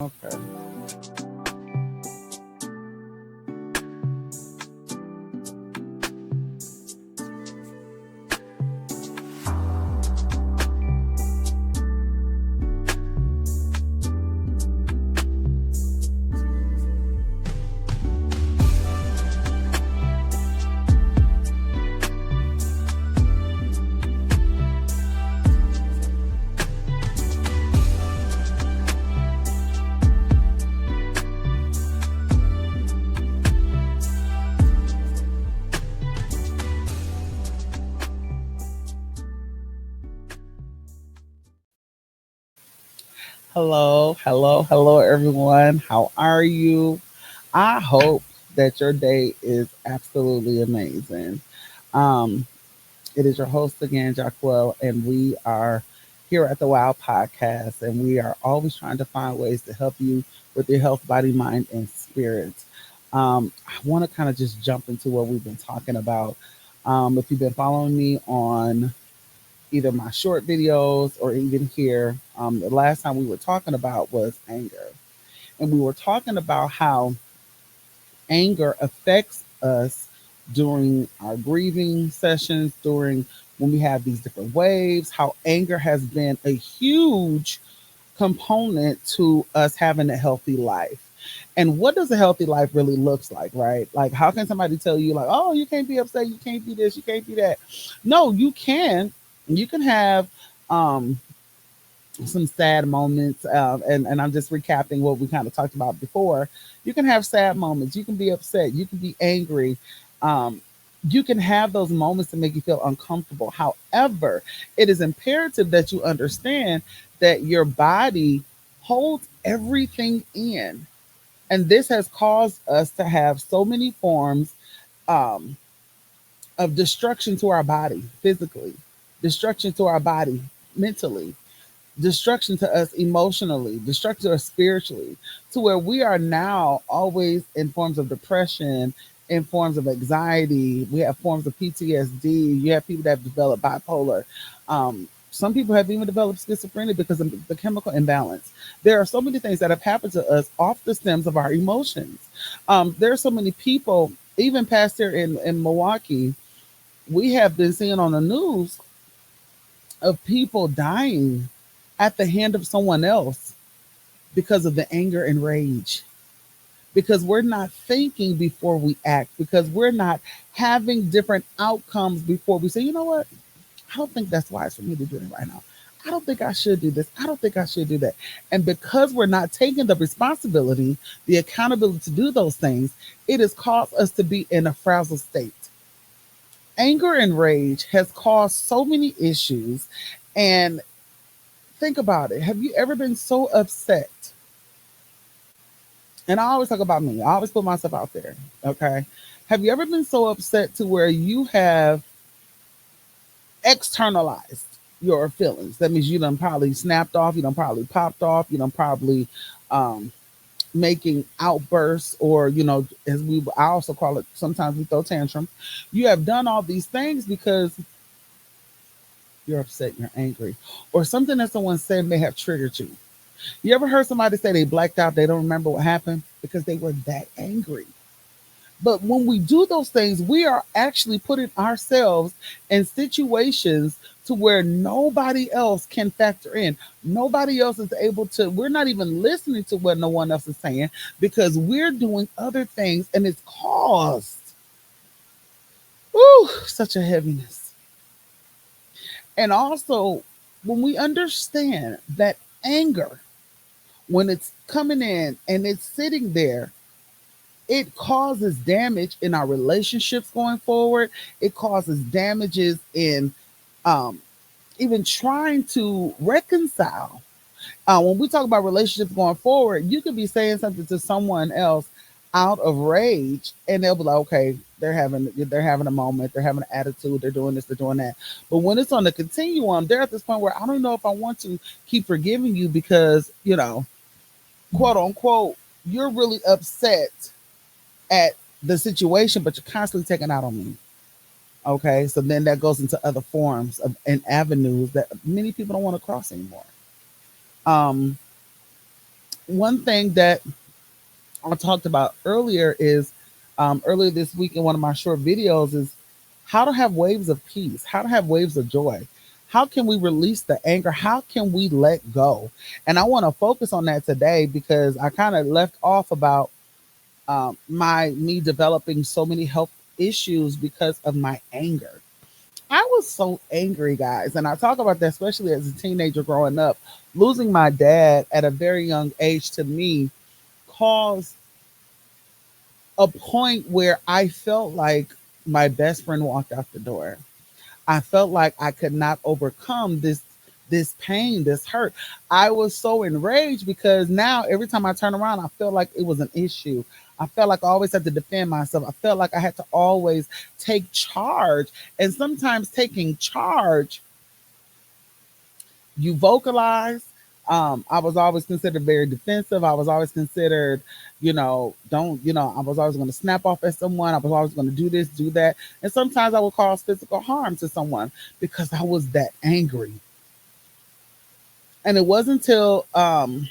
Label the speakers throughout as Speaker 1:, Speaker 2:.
Speaker 1: Okay. Hello, everyone. How are you? I hope that your day is absolutely amazing. Um, it is your host again, Jacquell, and we are here at the Wow Podcast, and we are always trying to find ways to help you with your health, body, mind, and spirit. I want to kind of just jump into what we've been talking about. If you've been following me on either my short videos or even here, the last time we were talking about was anger. And we were talking about how anger affects us during our grieving sessions, during when we have these different waves, how anger has been a huge component to us having a healthy life. And what does a healthy life really looks like, right? Like how can somebody tell you like, oh, you can't be upset, you can't be this, you can't be that? No, you can. You can have some sad moments, and I'm just recapping what we kind of talked about before. You can have sad moments. You can be upset. You can be angry. Um, you can have those moments to make you feel uncomfortable. However, it is imperative that you understand that your body holds everything in, and this has caused us to have so many forms um, of destruction to our body physically, destruction to our body mentally, destruction to us emotionally, destruction to us spiritually, to where we are now always in forms of depression, in forms of anxiety. We have forms of PTSD. You have people that have developed bipolar. Some people have even developed schizophrenia because of the chemical imbalance. There are so many things that have happened to us off the stems of our emotions. There are so many people, even past here in Milwaukee, we have been seeing on the news of people dying at the hand of someone else because of the anger and rage. Because we're not thinking before we act, because we're not having different outcomes before we say, you know what? I don't think that's wise for me to do it right now. I don't think I should do this. I don't think I should do that. And because we're not taking the responsibility, the accountability to do those things, it has caused us to be in a frazzled state. Anger and rage has caused so many issues. And think about it. Have you ever been so upset? And I always talk about me. I always put myself out there. Okay. Have you ever been so upset to where you have externalized your feelings? That means you done probably snapped off, you done probably popped off, you done probably um making outbursts, or as I also call it, sometimes we throw tantrum. You have done all these things because you're upset, you're angry, or something that someone said may have triggered you. You ever heard somebody say they blacked out, they don't remember what happened because they were that angry? But when we do those things, we are actually putting ourselves in situations to where nobody else can factor in. Nobody else is able to, we're not even listening to what no one else is saying because we're doing other things, and it's caused such a heaviness. And also, when we understand that anger, when it's coming in and it's sitting there, it causes damage in our relationships going forward. It causes damages in um, even trying to reconcile. When we talk about relationships going forward, you could be saying something to someone else out of rage, and they'll be like, "Okay, they're having a moment, they're having an attitude, they're doing this, they're doing that." But when it's on the continuum, they're at this point where I don't know if I want to keep forgiving you because quote unquote, you're really upset at the situation, but you're constantly taking out on me. Okay, so then that goes into other forms of and avenues that many people don't want to cross anymore. Um, One thing that I talked about earlier is earlier this week in one of my short videos is how to have waves of peace, how to have waves of joy. How can we release the anger? How can we let go? And I want to focus on that today because I kind of left off about my me developing so many health issues because of my anger. I was so angry, guys, and I talk about that especially as a teenager growing up. Losing my dad at a very young age to me caused a point where I felt like my best friend walked out the door. I felt like I could not overcome this pain, this hurt. I was so enraged because now every time I turn around, I feel like it was an issue. I felt like I always had to defend myself. I felt like I had to always take charge. And sometimes taking charge, you vocalize. I was always considered very defensive. I was always considered, I was always going to snap off at someone. I was always going to do this, do that. And sometimes I would cause physical harm to someone because I was that angry. And it wasn't until, I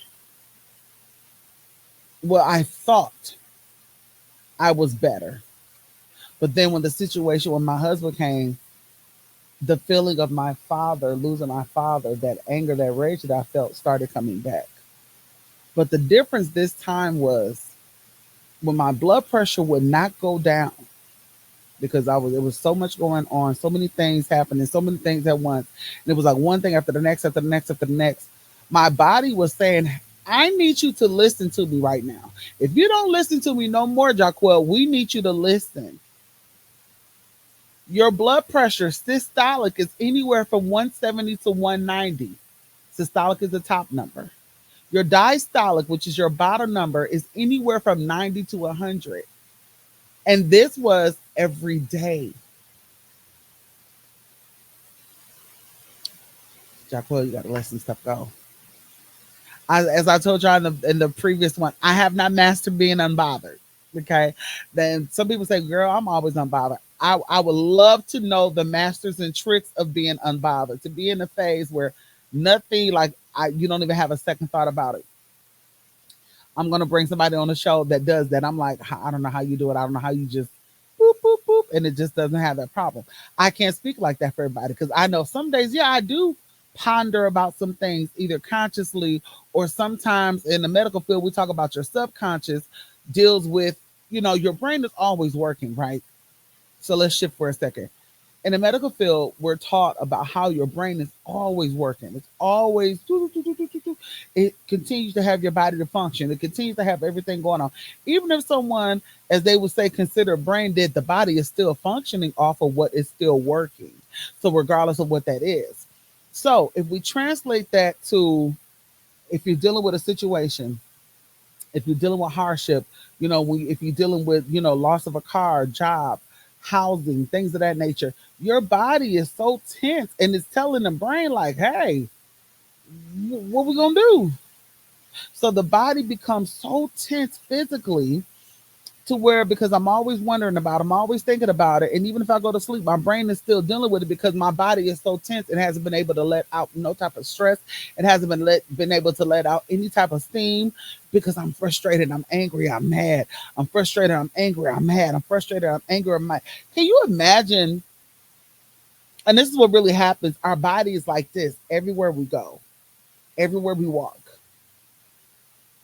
Speaker 1: thought I was better. But then when the situation with my husband came, the feeling of my father, losing my father, that anger, that rage that I felt started coming back. But the difference this time was when my blood pressure would not go down because it was so much going on, so many things happening, so many things at once. And it was like one thing after the next, after the next, after the next. My body was saying, I need you to listen to me right now. If you don't listen to me no more, Jacquell, we need you to listen. Your blood pressure, systolic, is anywhere from 170 to 190. Systolic is the top number. Your diastolic, which is your bottom number, is anywhere from 90 to 100. And this was every day. Jacquell, you got to let some stuff go. As I told y'all in the previous one, I have not mastered being unbothered. Okay. Then some people say, girl, I'm always unbothered. I would love to know the masters and tricks of being unbothered, to be in a phase where nothing like you don't even have a second thought about it. I'm gonna bring somebody on the show that does that. I'm like, I don't know how you do it. I don't know how you just boop boop boop, and it just doesn't have that problem. I can't speak like that for everybody because I know some days, yeah, I do ponder about some things either consciously or sometimes in the medical field we talk about your subconscious deals with your brain is always working, right? So let's shift for a second. In the medical field, we're taught about how your brain is always working. It's always, it continues to have your body to function. It continues to have everything going on. Even if someone, as they would say, consider brain dead, the body is still functioning off of what is still working. So regardless of what that is. So if we translate that to, if you're dealing with a situation, if you're dealing with hardship, if you're dealing with, loss of a car, job, housing, things of that nature, your body is so tense and it's telling the brain, like, hey, what we gonna do? So the body becomes so tense physically to where, because I'm always wondering about it, I'm always thinking about it. And even if I go to sleep, my brain is still dealing with it because my body is so tense. It hasn't been able to let out no type of stress. It hasn't been able to let out any type of steam because I'm frustrated. I'm angry. I'm mad. I'm frustrated. I'm angry. I'm mad. I'm frustrated. I'm angry. I'm mad. Can you imagine? And this is what really happens. Our body is like this everywhere we go, everywhere we walk.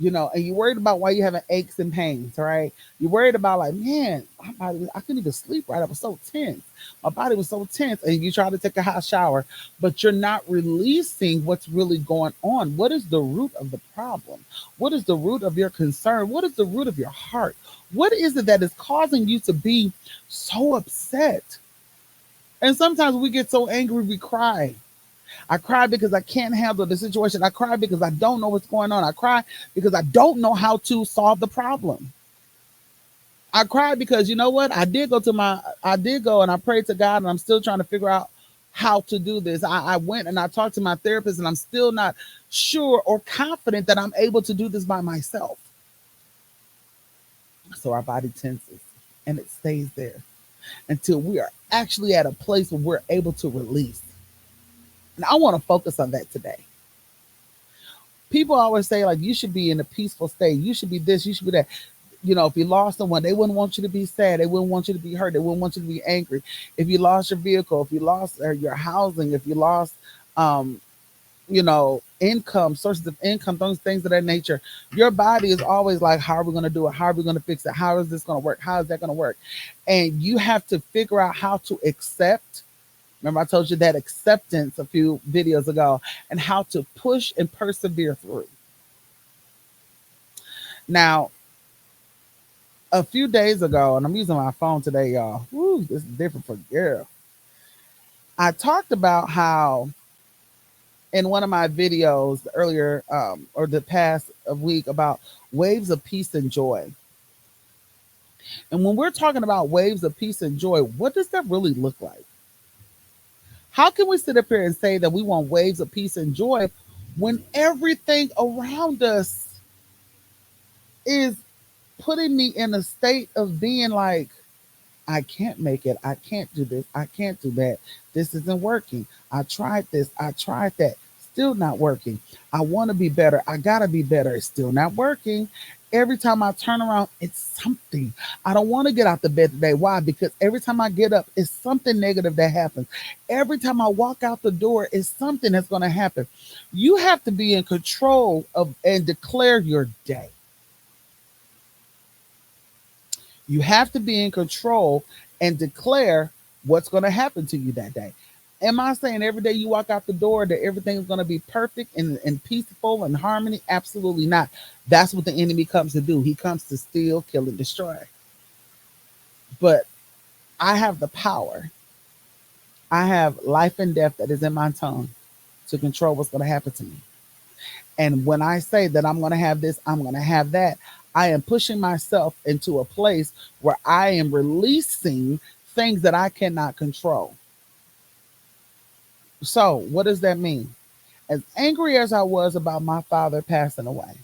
Speaker 1: And you're worried about why you're having aches and pains, right? You're worried about, like, man, my body, I couldn't even sleep right. I was so tense. My body was so tense. And you try to take a hot shower, but you're not releasing what's really going on. What is the root of the problem? What is the root of your concern? What is the root of your heart? What is it that is causing you to be so upset? And sometimes we get so angry, we cry. I cry because I can't handle the situation. I cry because I don't know what's going on. I cry because I don't know how to solve the problem. I cry because, you know what? I did go and I prayed to God and I'm still trying to figure out how to do this. I went and I talked to my therapist and I'm still not sure or confident that I'm able to do this by myself. So our body tenses and it stays there until we are actually at a place where we're able to release. And I want to focus on that today. People always say, like, you should be in a peaceful state. You should be this, you should be that. If you lost someone, they wouldn't want you to be sad. They wouldn't want you to be hurt. They wouldn't want you to be angry. If you lost your vehicle, if you lost your housing, if you lost, um, income, sources of income, those things of that nature, your body is always like, how are we going to do it? How are we going to fix it? How is this going to work? How is that going to work? And you have to figure out how to accept. Remember, I told you that acceptance a few videos ago, and how to push and persevere through. Now, a few days ago, and I'm using my phone today, y'all. Woo, this is different for girl. I talked about how in one of my videos earlier, or the past week, about waves of peace and joy. And when we're talking about waves of peace and joy, what does that really look like? How can we sit up here and say that we want waves of peace and joy when everything around us is putting me in a state of being like, I can't make it. I can't do this. I can't do that. This isn't working. I tried this. I tried that. Still not working. I want to be better. I got to be better. It's still not working. Every time I turn around, it's something. I don't want to get out the bed today. Why? Because every time I get up, it's something negative that happens. Every time I walk out the door, it's something that's going to happen. You have to be in control of and declare your day. You have to be in control and declare what's going to happen to you that day. Am I saying every day you walk out the door that everything's going to be perfect and peaceful and harmony? Absolutely not. That's what the enemy comes to do. He comes to steal, kill, and destroy. But I have the power. I have life and death that is in my tongue to control what's going to happen to me. And when I say that I'm going to have this, I'm going to have that, I am pushing myself into a place where I am releasing things that I cannot control. So, what does that mean? As angry as I was about my father passing away,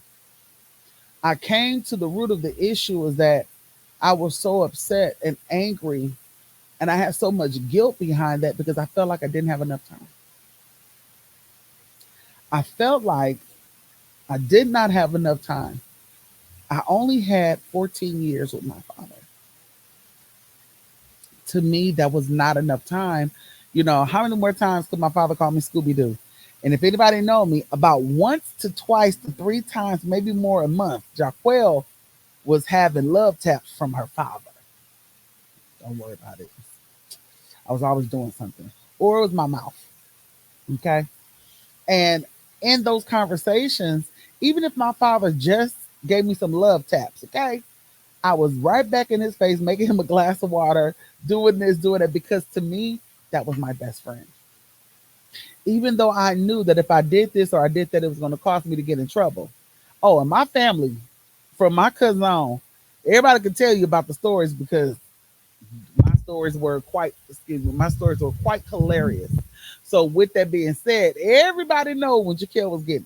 Speaker 1: I came to the root of the issue is that I was so upset and angry, and I had so much guilt behind that because I felt like I didn't have enough time. I felt like I did not have enough time. I only had 14 years with my father. To me, that was not enough time. How many more times could my father call me Scooby Doo? And if anybody know me, about once to twice to three times, maybe more a month, Jacquell was having love taps from her father. Don't worry about it. I was always doing something. Or it was my mouth. Okay. And in those conversations, even if my father just gave me some love taps, okay, I was right back in his face, making him a glass of water, doing this, doing that, because to me, that was my best friend. Even though I knew that if I did this or I did that, it was going to cause me to get in trouble. Oh, and my family, from my cousin on, everybody can tell you about the stories because my stories were quite hilarious. So with that being said, everybody know when Jacquell was getting.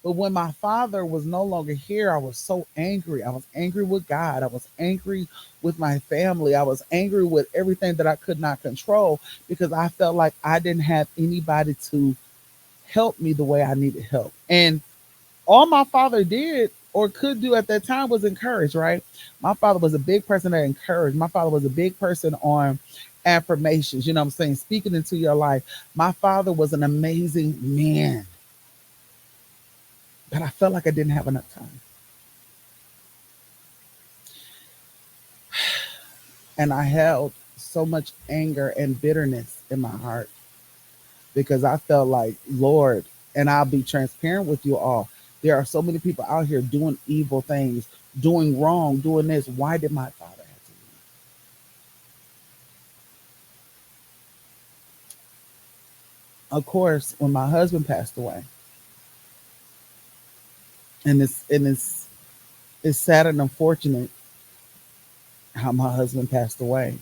Speaker 1: But when my father was no longer here, I was so angry. I was angry with God. I was angry with my family. I was angry with everything that I could not control because I felt like I didn't have anybody to help me the way I needed help. And all my father did or could do at that time was encourage, right? My father was a big person that encouraged. My father was a big person on affirmations, you know what I'm saying? Speaking into your life. My father was an amazing man, but I felt like I didn't have enough time. And I held so much anger and bitterness in my heart because I felt like, Lord, and I'll be transparent with you all. There are so many people out here doing evil things, doing wrong, doing this. Why did my father have to leave? Of course, when my husband passed away, and it's sad and unfortunate how my husband passed away.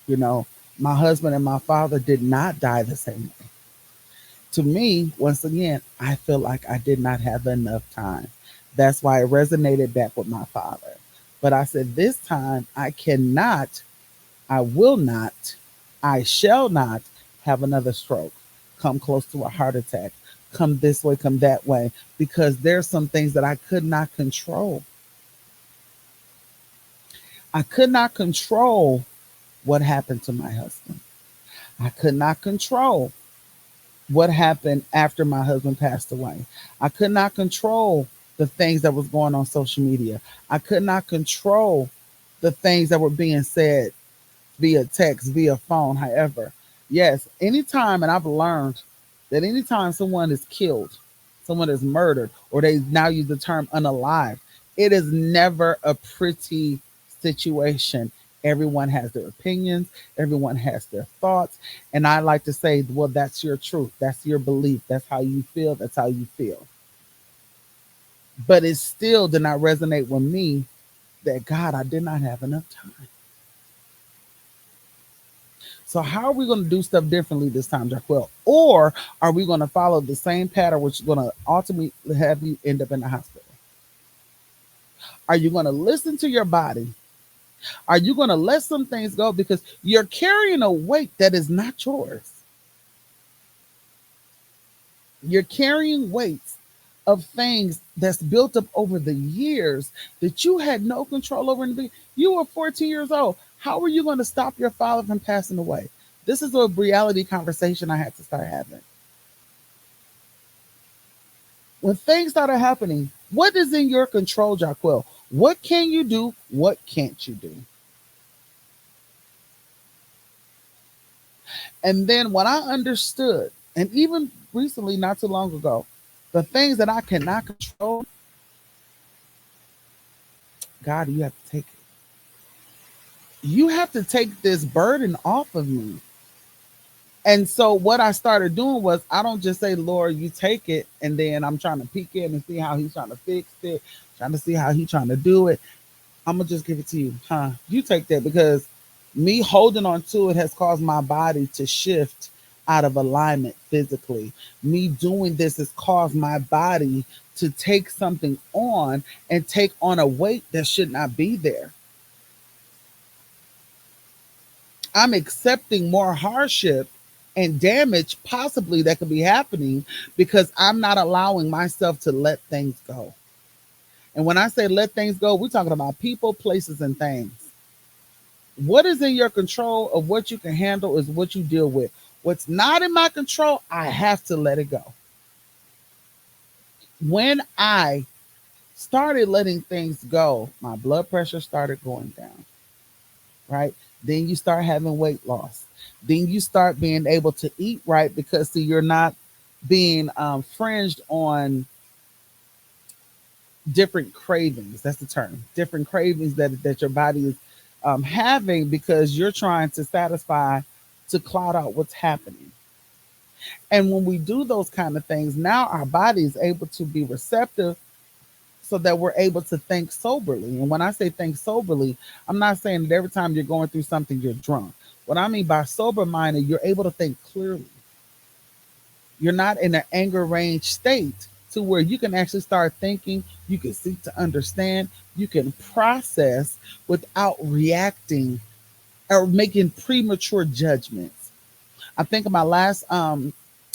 Speaker 1: You know, my husband and my father did not die the same way. To me, once again, I feel like I did not have enough time. That's why it resonated back with my father. But I said, this time I cannot, I will not, I shall not have another stroke, come close to a heart attack, come this way, come that way, because there's some things that I could not control. I could not control what happened to my husband. I could not control what happened after my husband passed away. I could not control the things that was going on social media. I could not control the things that were being said via text, via phone, however. Yes, anytime, and I've learned that anytime someone is killed, someone is murdered, or they now use the term unalive, it is never a pretty situation. Everyone has their opinions, everyone has their thoughts. And I like to say, well, that's your truth, that's your belief, that's how you feel, that's how you feel. But it still did not resonate with me that God, I did not have enough time. So how are we going to do stuff differently this time, Jacquell? Or are we going to follow the same pattern, which is going to ultimately have you end up in the hospital? Are you going to listen to your body? Are you going to let some things go because you're carrying a weight that is not yours? You're carrying weights of things that's built up over the years that you had no control over in the beginning. You were 14 years old. How are you going to stop your father from passing away? This is a reality conversation I had to start having. When things started happening, what is in your control, Jacquell? What can you do? What can't you do? And then when I understood, and even recently, not too long ago, the things that I cannot control, God, you have to take it. You have to take this burden off of me. And so what I started doing was I don't just say, Lord, you take it, and then I'm trying to peek in and see how he's trying to fix it, trying to see how he's trying to do it. I'm gonna just give it to you. Huh? You take that because me holding on to it has caused my body to shift out of alignment physically. Me doing this has caused my body to take something on and take on a weight that should not be there. I'm accepting more hardship and damage possibly that could be happening because I'm not allowing myself to let things go. And when I say let things go, we're talking about people, places, and things. What is in your control of what you can handle is what you deal with. What's not in my control, I have to let it go. When I started letting things go, my blood pressure started going down, right? Then you start having weight loss. Then you start being able to eat right because see, you're not being fringed on different cravings. That's the term. Different cravings that your body is having because you're trying to satisfy to cloud out what's happening. And when we do those kind of things, now our body is able to be receptive so that we're able to think soberly. And when I say think soberly, I'm not saying that every time you're going through something, you're drunk. What I mean by sober minded, you're able to think clearly. You're not in an anger range state to where you can actually start thinking, you can seek to understand, you can process without reacting or making premature judgments. I think of my last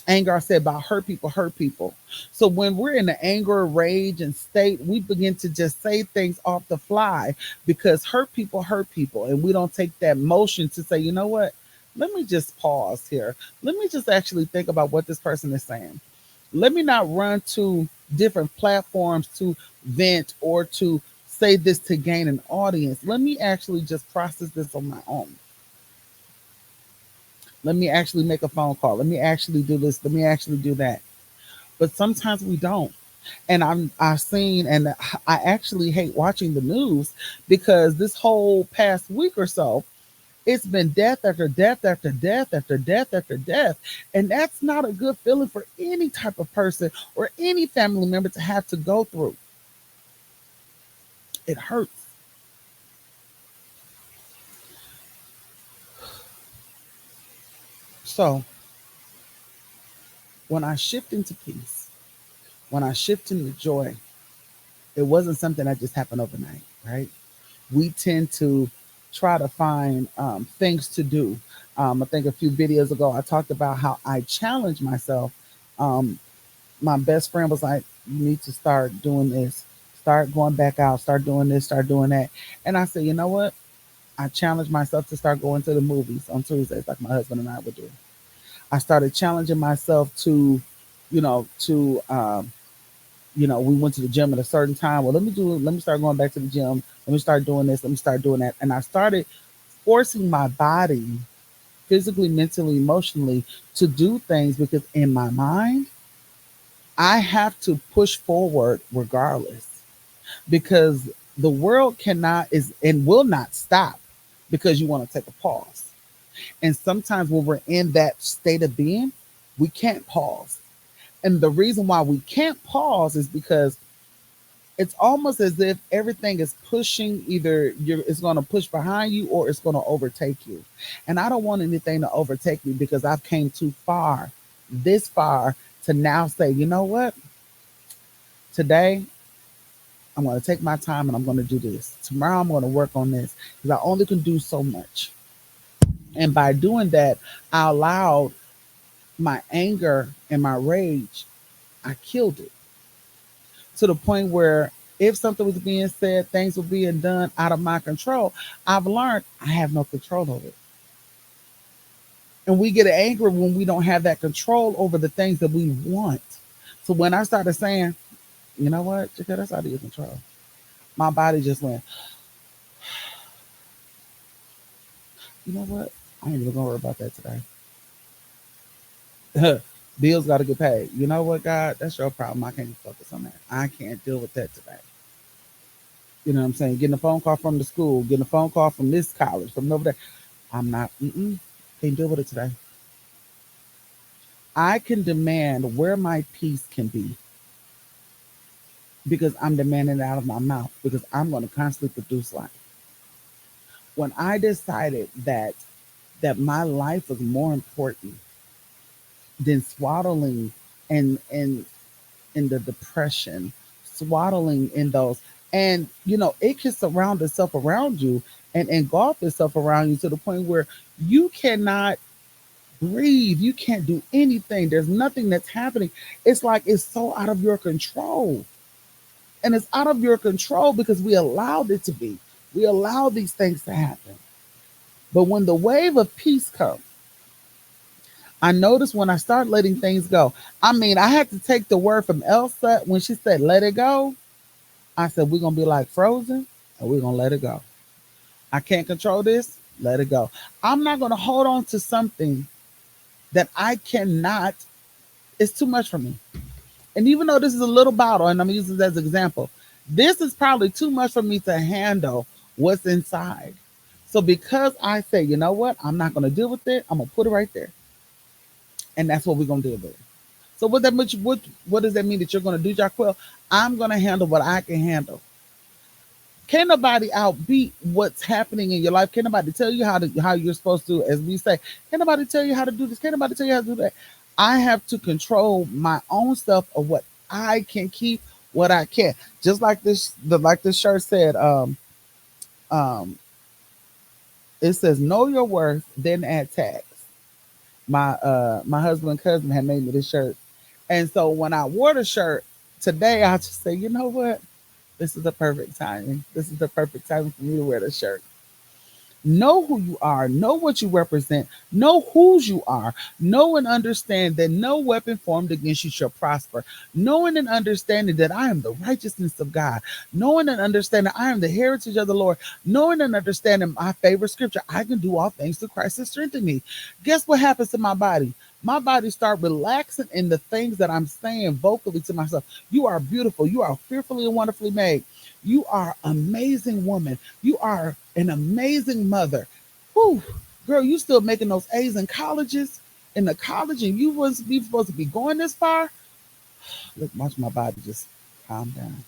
Speaker 1: anger I said about hurt people hurt people. So when we're in the anger, rage, and state, we begin to just say things off the fly because hurt people, and we don't take that motion to say, you know what? Let me just pause here. Let me just actually think about what this person is saying. Let me not run to different platforms to vent or to say this to gain an audience. Let me actually just process this on my own. Let me actually make a phone call. Let me actually do this. Let me actually do that. But sometimes we don't. And I've seen, and I actually hate watching the news because this whole past week or so, it's been death after death after death after death after death. And that's not a good feeling for any type of person or any family member to have to go through. It hurts. So when I shift into peace, when I shift into joy, it wasn't something that just happened overnight, right? We tend to try to find things to do. I think a few videos ago, I talked about how I challenge myself. Um, My best friend was like, "You need to start doing this. Start going back out. Start doing this. Start doing that." And I said, "You know what? I challenged myself to start going to the movies on Tuesdays, like my husband and I would do. I started challenging myself to, to we went to the gym at a certain time. Well, let me start going back to the gym. Let me start doing this. Let me start doing that." And I started forcing my body physically, mentally, emotionally to do things because in my mind, I have to push forward regardless because the world cannot is and will not stop because you want to take a pause. And sometimes when we're in that state of being, we can't pause. And the reason why we can't pause is because it's almost as if everything is pushing it's going to push behind you or it's going to overtake you. And I don't want anything to overtake me because I've came too far, this far, to now say, you know what? Today I'm going to take my time and I'm going to do this. Tomorrow I'm going to work on this because I only can do so much. And by doing that, I allowed my anger and my rage, I killed it to the point where if something was being said, things were being done out of my control, I've learned I have no control over it. And we get angry when we don't have that control over the things that we want. So when I started saying, you know what, Jacquell, that's out of your control, my body just went, you know what, I ain't even gonna worry about that today. Bills got to get paid. You know what, God, that's your problem. I can't focus on that. I can't deal with that today. You know what I'm saying? Getting a phone call from the school, getting a phone call from this college, from over there. I'm not, can't deal with it today. I can demand where my peace can be because I'm demanding it out of my mouth because I'm going to constantly produce life. When I decided that my life was more important than swaddling and in the depression, swaddling in those, and it can surround itself around you and engulf itself around you to the point where you cannot breathe. You can't do anything. There's nothing that's happening. It's like it's so out of your control. And it's out of your control because we allowed it to be. We allow these things to happen. But when the wave of peace comes, I noticed when I start letting things go. I mean, I had to take the word from Elsa when she said, let it go. I said, we're going to be like Frozen and we're going to let it go. I can't control this. Let it go. I'm not going to hold on to something that I cannot. It's too much for me. And even though this is a little bottle, and I'm using this as an example, this is probably too much for me to handle what's inside. So because I say, you know what, I'm not going to deal with it, I'm going to put it right there. And that's what we're going to deal with. So what does that mean that you're going to do, Jacquell? I'm going to handle what I can handle. Can't nobody outbeat what's happening in your life. Can't nobody tell you how you're supposed to, as we say, can't nobody tell you how to do this. Can't nobody tell you how to do that. I have to control my own stuff of what I can keep, what I can't. Just like this shirt said, um, it says know your worth, then add tags. My husband and cousin had made me this shirt. And so when I wore the shirt today, I just say, you know what? This is the perfect timing. This is the perfect time for me to wear the shirt. Know who you are, know what you represent, know whose you are, know and understand that no weapon formed against you shall prosper, knowing and understanding that I am the righteousness of God, knowing and understanding I am the heritage of the Lord, knowing and understanding my favorite scripture, I can do all things through Christ that strengthens me. Guess what happens to my body? My body start relaxing in the things that I'm saying vocally to myself. You are beautiful. You are fearfully and wonderfully made. You are amazing woman. You are an amazing mother. Whew, girl, you still making those A's in colleges, in the college, and you wasn't be supposed to be going this far. Look, watch my body just calm down.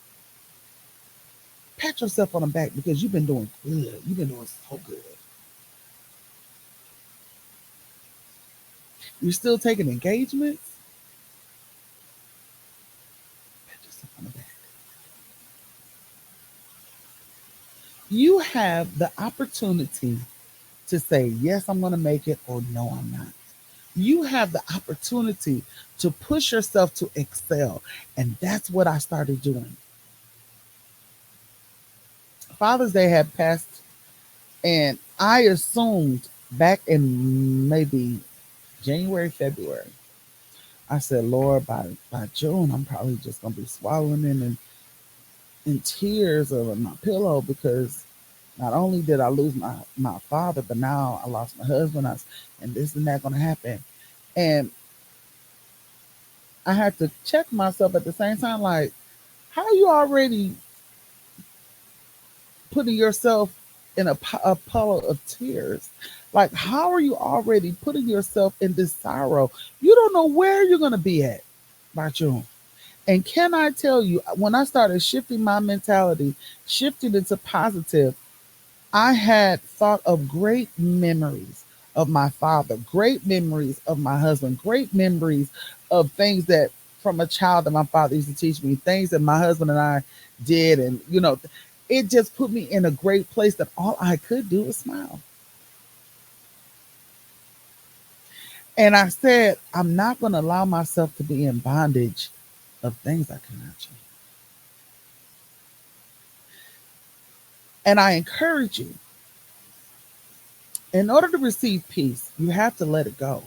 Speaker 1: Pat yourself on the back because you've been doing good. You've been doing so good. You're still taking engagements. Pat yourself on the back. You have the opportunity to say, yes, I'm going to make it, or no, I'm not. You have the opportunity to push yourself to excel. And that's what I started doing. Father's Day had passed, and I assumed back in maybe January, February, I said, Lord, by June, I'm probably just going to be swallowing in tears over my pillow because not only did I lose my father, but now I lost my husband, and this and that going to happen. And I had to check myself at the same time, like, how are you already putting yourself in a puddle of tears? Like, how are you already putting yourself in this sorrow? You don't know where you're going to be at by June. And can I tell you, when I started shifting my mentality, shifting into positive, I had thought of great memories of my father, great memories of my husband, great memories of things that from a child that my father used to teach me, things that my husband and I did. And, it just put me in a great place that all I could do was smile. And I said, I'm not going to allow myself to be in bondage of things I cannot change. And I encourage you, in order to receive peace, you have to let it go.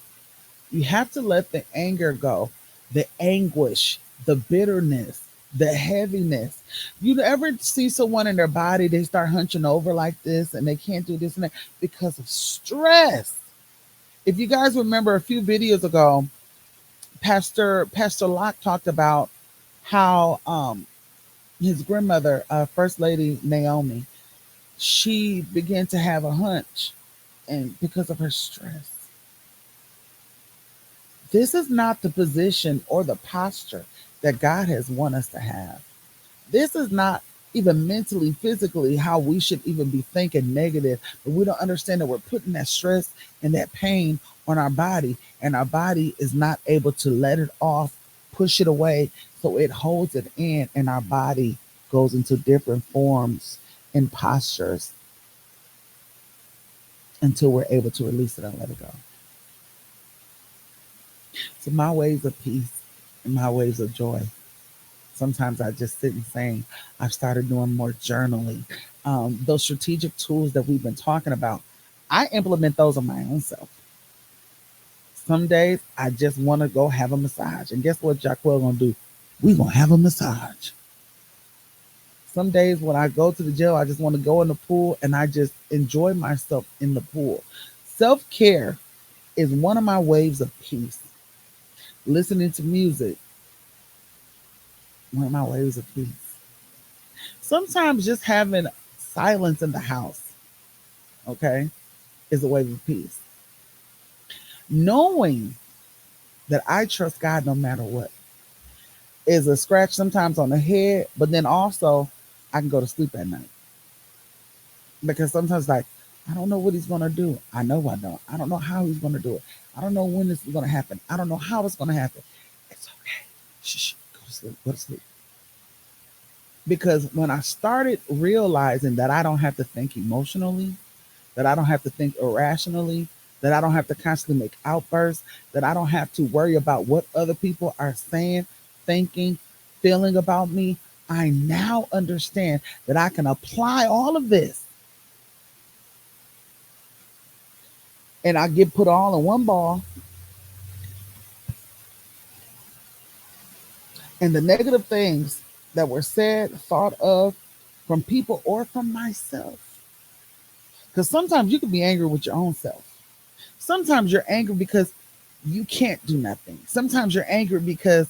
Speaker 1: You have to let the anger go, the anguish, the bitterness, the heaviness. You ever see someone in their body, they start hunching over like this and they can't do this and that because of stress. If you guys remember a few videos ago, Pastor Locke talked about how his grandmother, First Lady Naomi, she began to have a hunch and because of her stress. This is not the position or the posture that God has want us to have. This is not even mentally, physically how we should even be thinking negative, but we don't understand that we're putting that stress and that pain on our body, and our body is not able to let it off, push it away, so it holds it in, and our body goes into different forms and postures until we're able to release it and let it go. So my ways of peace and my ways of joy. Sometimes I just sit and saying, I've started doing more journaling. Those strategic tools that we've been talking about, I implement those on my own self. Some days I just want to go have a massage. And guess what Jacquell gonna do? We gonna have a massage. Some days when I go to the gym, I just want to go in the pool and I just enjoy myself in the pool. Self-care is one of my waves of peace. Listening to music, one of my waves of peace. Sometimes just having silence in the house, okay, is a wave of peace. Knowing that I trust God no matter what is a scratch sometimes on the head, but then also I can go to sleep at night. Because sometimes, like, I don't know what he's going to do. I know I don't. I don't know how he's going to do it. I don't know when this is going to happen. I don't know how it's going to happen. It's okay. Shh, go to sleep. Go to sleep. Because when I started realizing that I don't have to think emotionally, that I don't have to think irrationally, that I don't have to constantly make outbursts, that I don't have to worry about what other people are saying, thinking, feeling about me, I now understand that I can apply all of this and I get put all in one ball. And the negative things that were said, thought of from people or from myself. Because sometimes you can be angry with your own self. Sometimes you're angry because you can't do nothing. Sometimes you're angry because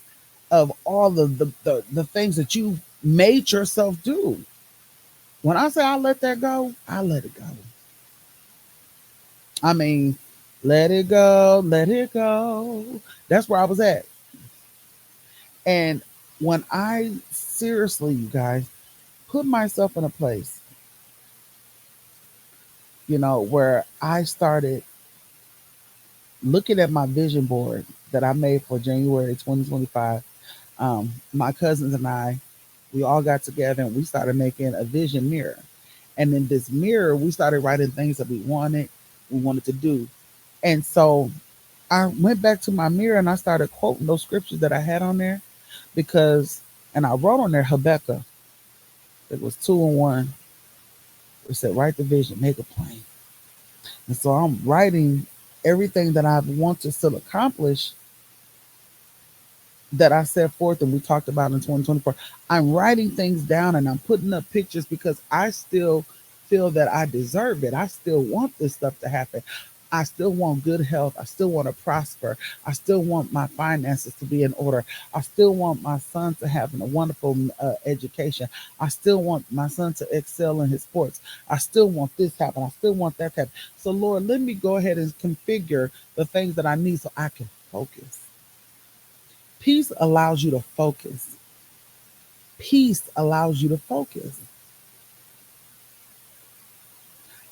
Speaker 1: of all of the things that you made yourself do. When I say I let that go, I let it go. I mean, let it go, let it go. That's where I was at. And when I seriously, you guys, put myself in a place, where I started looking at my vision board that I made for January 2025, my cousins and I, we all got together and we started making a vision mirror. And in this mirror, we started writing things that we wanted to do. And so I went back to my mirror and I started quoting those scriptures that I had on there because, and I wrote on there Habakkuk. It was 2 and 1. It said, write the vision, make it plain. And so I'm writing everything that I want to still accomplish that I set forth and we talked about in 2024. I'm writing things down and I'm putting up pictures because I still feel that I deserve it. I still want this stuff to happen. I still want good health. I still want to prosper. I still want my finances to be in order. I still want my son to have a wonderful education. I still want my son to excel in his sports. I still want this to happen. I still want that to happen. So, Lord, let me go ahead and configure the things that I need so I can focus. Peace allows you to focus. Peace allows you to focus.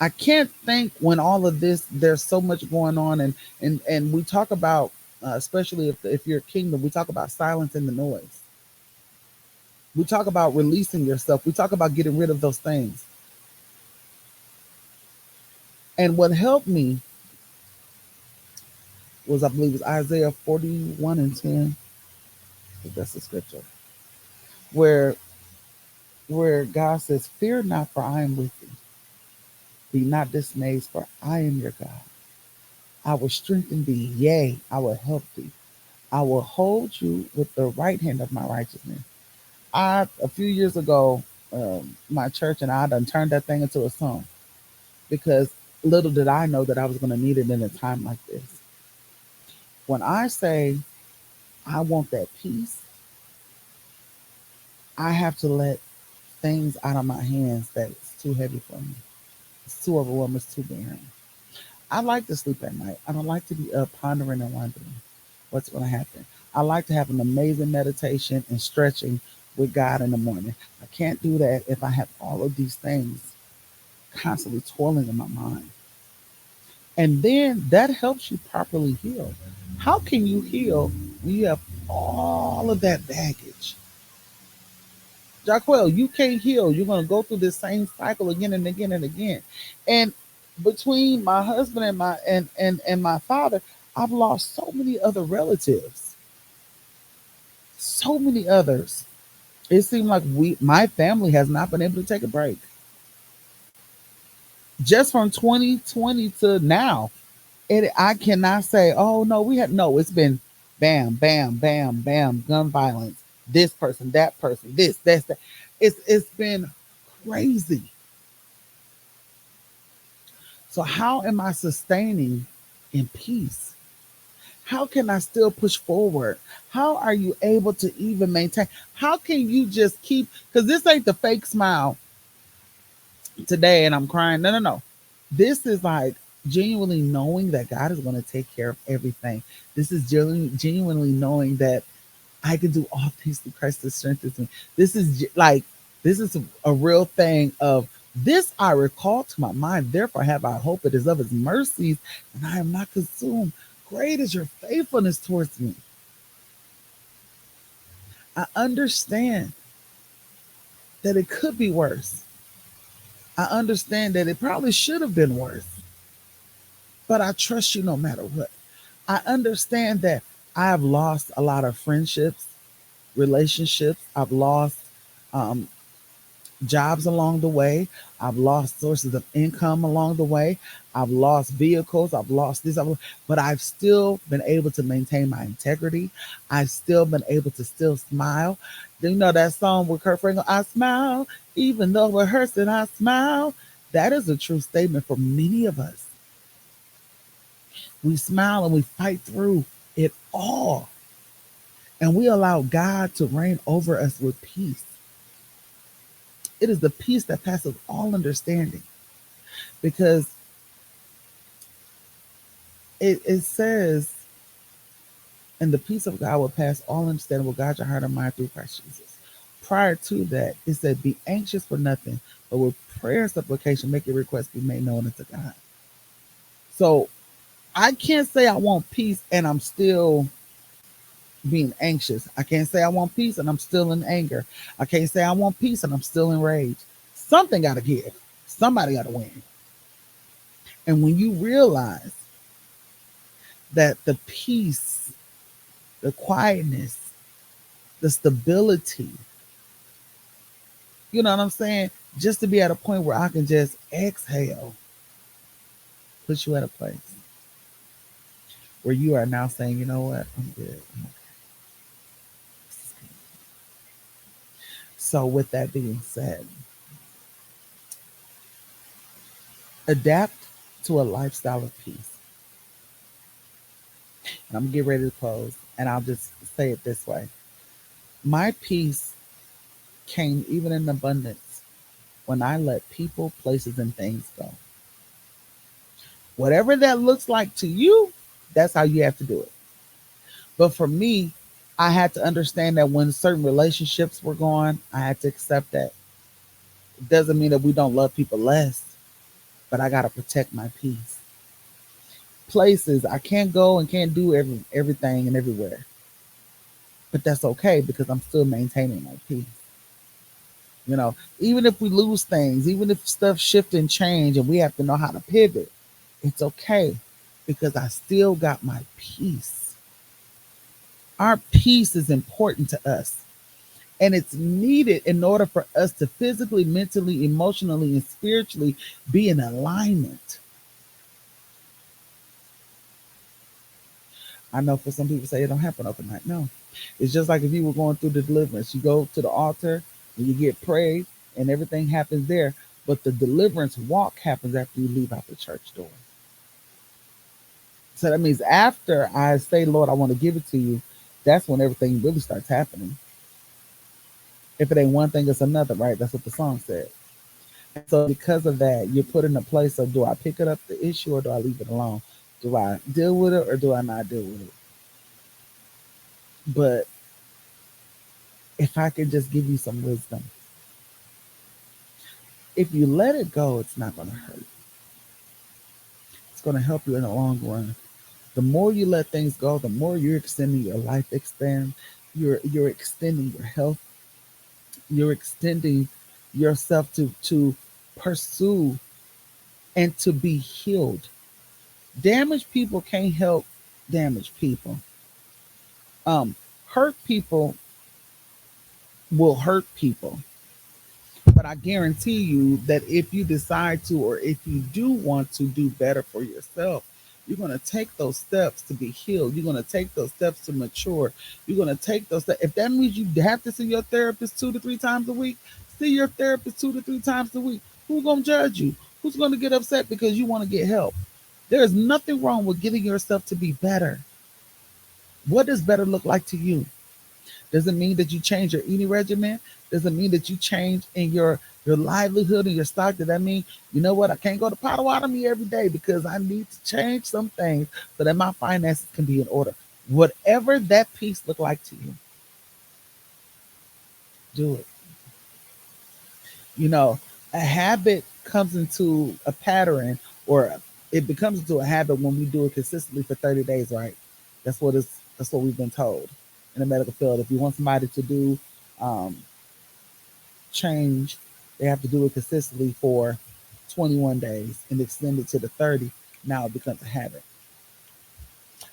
Speaker 1: I can't think when all of this, there's so much going on, and we talk about, especially if you're a kingdom, we talk about silencing the noise. We talk about releasing yourself. We talk about getting rid of those things. And what helped me was, I believe, it was Isaiah 41:10. I think that's the scripture where God says, "Fear not, for I am with thee. Be not dismayed, for I am your God. I will strengthen thee, yea, I will help thee. I will hold you with the right hand of my righteousness." A few years ago, my church and I done turned that thing into a song because little did I know that I was going to need it in a time like this. When I say I want that peace, I have to let things out of my hands that's too heavy for me. It's too overwhelming. It's too barren. I like to sleep at night. I don't like to be up pondering and wondering what's going to happen. I like to have an amazing meditation and stretching with God in the morning. I can't do that if I have all of these things constantly toiling in my mind. And then that helps you properly heal. How can you heal when you have all of that baggage? Jacquell, you can't heal. You're going to go through this same cycle again and again and again. And between my husband and my father, I've lost so many other relatives, so many others. It seemed like my family has not been able to take a break. Just from 2020 to now, I cannot say, oh no, we had no. It's been bam, bam, bam, bam, gun violence. This person, that person, this, that's that. It's been crazy. So how am I sustaining in peace? How can I still push forward? How are you able to even maintain? How can you just keep? Because this ain't the fake smile today and I'm crying. No, no, no. This is like genuinely knowing that God is going to take care of everything. This is genuinely knowing that I can do all things through Christ that strengthens me. This is like, this is a real thing of this I recall to my mind. Therefore have I hope. It is of his mercies and I am not consumed. Great is your faithfulness towards me. I understand that it could be worse. I understand that it probably should have been worse, but I trust you no matter what. I understand that I have lost a lot of friendships, relationships. I've lost um, jobs along the way. I've lost sources of income along the way. I've lost vehicles. I've lost this, but I've still been able to maintain my integrity. I've still been able to still smile. Do you know that song with Kurt Franklin? I smile, even though it hurts, and I smile. That is a true statement for many of us. We smile and we fight through it all. And we allow God to reign over us with peace. It is the peace that passes all understanding. Because it says, and the peace of God will pass all understanding, will guide your heart and mind through Christ Jesus. Prior to that, it said, be anxious for nothing, but with prayer and supplication, make your requests be made known unto God. So I can't say I want peace and I'm still being anxious. I can't say I want peace and I'm still in anger. I can't say I want peace and I'm still in rage. Something got to give. Somebody got to win. And when you realize that the peace, the quietness, the stability, you know what I'm saying? Just to be at a point where I can just exhale, put you at a place where you are now saying, you know what, I'm good. So, with that being said, adapt to a lifestyle of peace. And I'm gonna get ready to close, and I'll just say it this way: my peace came even in abundance when I let people, places, and things go. Whatever that looks like to you, that's how you have to do it. But for me, I had to understand that when certain relationships were gone, I had to accept that. It doesn't mean that we don't love people less, but I got to protect my peace. Places, I can't go and can't do everything and everywhere, but that's okay because I'm still maintaining my peace. Even if we lose things, even if stuff shift and change and we have to know how to pivot, it's okay because I still got my peace. Our peace is important to us. And it's needed in order for us to physically, mentally, emotionally, and spiritually be in alignment. I know for some people say it don't happen overnight. No. It's just like if you were going through the deliverance. You go to the altar and you get prayed and everything happens there. But the deliverance walk happens after you leave out the church door. So that means after I say, Lord, I want to give it to you, that's when everything really starts happening. If it ain't one thing, it's another, right? That's what the song said. And so because of that, you're put in a place of, do I pick it up the issue or do I leave it alone? Do I deal with it or do I not deal with it? But if I could just give you some wisdom, if you let it go, it's not going to hurt. It's going to help you in the long run. The more you let things go, the more you're extending your life expand. You're extending your health. You're extending yourself to pursue and to be healed. Damaged people can't help damaged people. Um, Hurt people will hurt people. But I guarantee you that if you decide to, or if you do want to do better for yourself, you're going to take those steps to be healed. You're going to take those steps to mature. You're going to take those steps. If that means you have to see your therapist 2 to 3 times a week, see your therapist 2 to 3 times a week. Who's going to judge you? Who's going to get upset because you want to get help? There is nothing wrong with getting yourself to be better. What does better look like to you? Doesn't mean that you change your eating regimen. Doesn't mean that you change in your livelihood and your stock. Does that mean, you know what, I can't go to Potawatomi every day because I need to change some things so that my finances can be in order. Whatever that piece look like to you, do it. You know, a habit comes into a pattern, or it becomes into a habit when we do it consistently for 30 days, right? That's what we've been told in the medical field. If you want somebody to do um, change, they have to do it consistently for 21 days and extend it to the 30. Now it becomes a habit.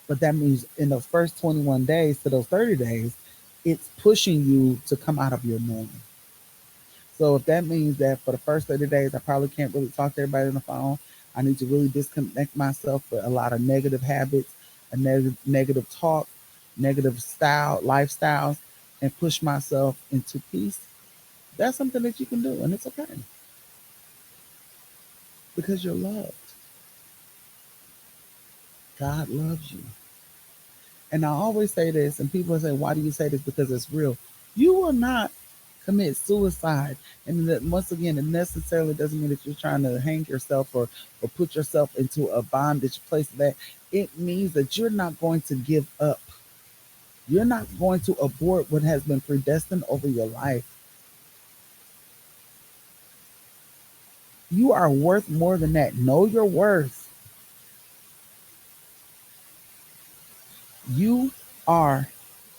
Speaker 1: But that means in those first 21 days to those 30 days, it's pushing you to come out of your norm. So if that means that for the first 30 days, I probably can't really talk to everybody on the phone, I need to really disconnect myself with a lot of negative habits, a negative talk, negative lifestyles, and push myself into peace. That's something that you can do, and it's okay because you're loved. God loves you. And I always say this, and people say, why do you say this? Because it's real. You will not commit suicide. And that, once again, it necessarily doesn't mean that you're trying to hang yourself or put yourself into a bondage place that it means that you're not going to give up. You're not going to abort what has been predestined over your life. You are worth more than that. Know your worth. You are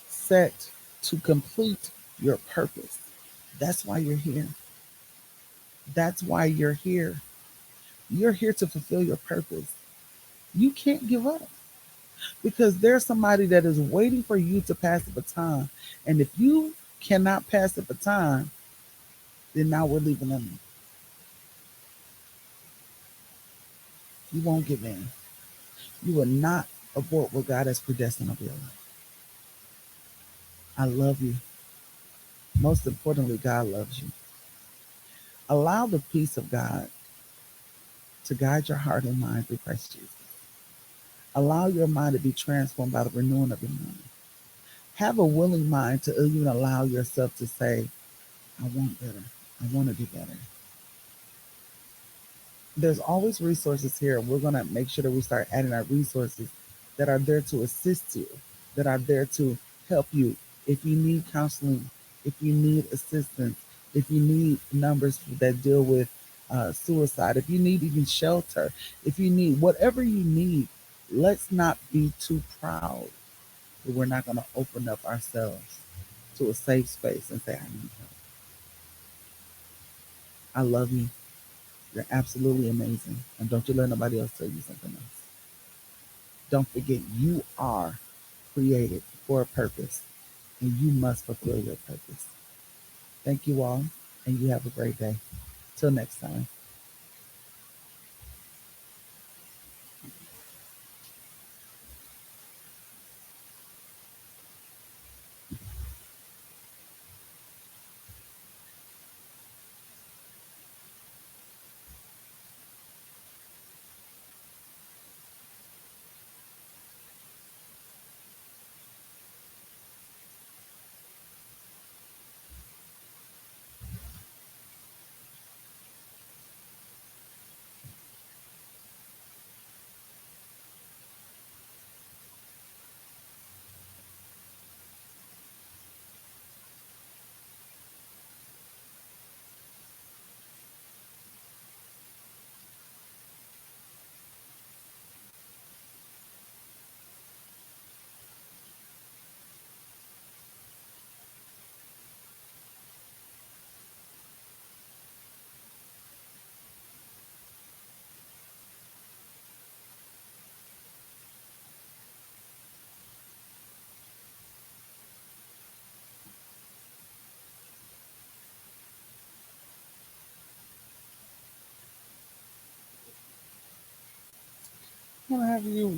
Speaker 1: set to complete your purpose. That's why you're here. That's why you're here. You're here to fulfill your purpose. You can't give up. because there's somebody that is waiting for you to pass the baton. And if you cannot pass the baton, then now we're leaving them. You won't give in. You will not abort what God has predestined of your life. I love you. Most importantly, God loves you. Allow the peace of God to guide your heart and mind through Christ Jesus. Allow your mind to be transformed by the renewing of your mind. Have a willing mind to even allow yourself to say, I want better. I want to do better. There's always resources here. We're going to make sure that we start adding our resources that are there to assist you, that are there to help you. If you need counseling, if you need assistance, if you need numbers that deal with suicide, if you need even shelter, if you need whatever you need, let's not be too proud that we're not going to open up ourselves to a safe space and say, I need help. I love you. You're absolutely amazing. And don't you let nobody else tell you something else. Don't forget, you are created for a purpose and you must fulfill your purpose. Thank you all, and you have a great day. Till next time. I'm gonna have you,